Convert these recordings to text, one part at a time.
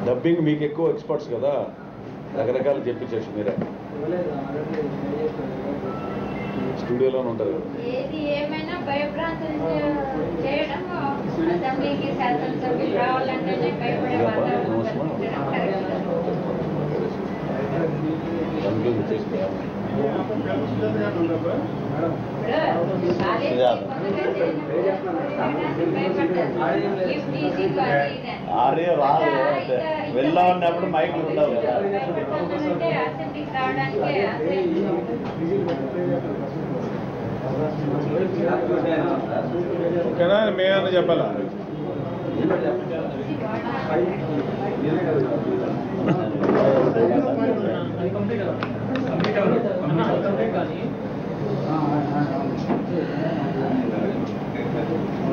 Dubbing మీకు ఎక్కువ experts కదా, రకరకాలు చెప్పించచ్చు మీరే. స్టూడియోలోనే ఉంటారు కదా. ఏది ఏమైనా భయభ్రాంతులు చేయడం అసెంబ్లీకి శాసనసభ్యులు రావాలంటేనే భయపడే వెళ్ళా ఉన్నప్పుడు మైకులు ఉండవు కదా. అసెంబ్లీకి రావడానికి ఓకేనా, మేమన్నా చెప్పాలా?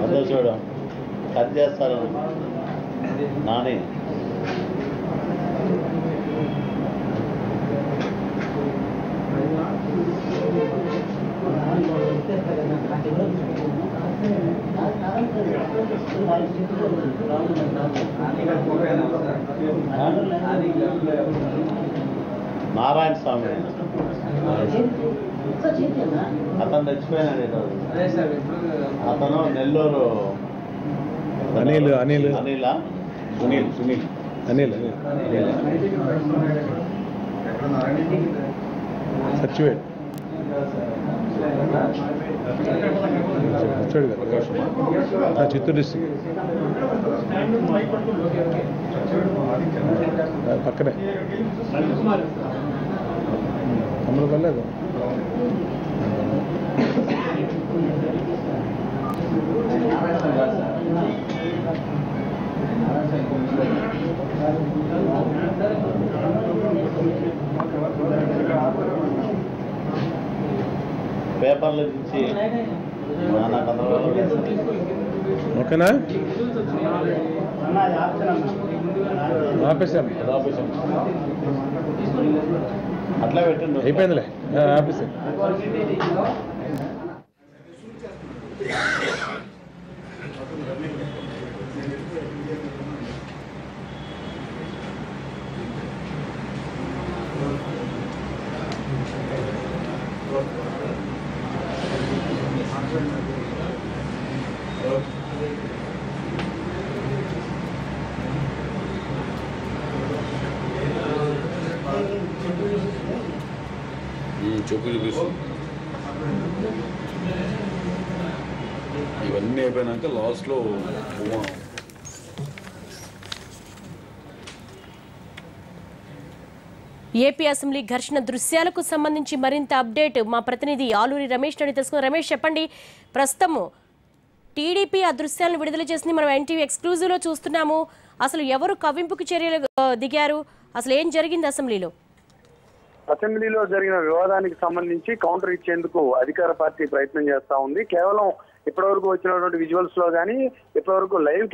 అదే చూడు, కట్ చేస్తారు నాని. నారాయణ స్వామి అతను తెచ్చిపోయినాడు. అతను నెల్లూరు అనిల్ అనిల్ అనిలా సునీల్ సునీల్ అనిల్ సచివేట్ వచ్చాడు కదా చిత్తూరు డిస్ట్రిక్ట్ పక్కనే తమ్ముడు పర్లేదు. పేపర్ల నుంచి ఓకేనా, ఆపేసాం. అట్లా పెట్టండి, అయిపోయిందిలే, ఆపేసాం. చెప్పు చూపిస్తుంది. ఇవన్నీ అయిపోయినాక లాస్ట్లో ఏపీ అసెంబ్లీ ఘర్షణ దృశ్యాలకు సంబంధించి మరింత అప్డేట్ మా ప్రతినిధి ఆలూరి రమేష్ అడిగి తెలుసుకున్నాం. రమేష్, చెప్పండి, ప్రస్తుతము టీడీపీ ఆ దృశ్యాలను విడుదల చేసింది, మనం ఎన్టీవీ ఎక్స్క్లూజివ్లో చూస్తున్నాము. అసలు ఎవరు కవ్వింపుకు చర్యలు దిగారు, అసలు ఏం జరిగింది అసెంబ్లీలో? అసెంబ్లీలో జరిగిన వివాదానికి సంబంధించి కౌంటర్ ఇచ్చేందుకు అధికార పార్టీ ప్రయత్నం చేస్తా ఉంది. కేవలం ఇప్పటివరకు వచ్చినటువంటి విజువల్స్ లో కానీ ఇప్పటివరకు లైవ్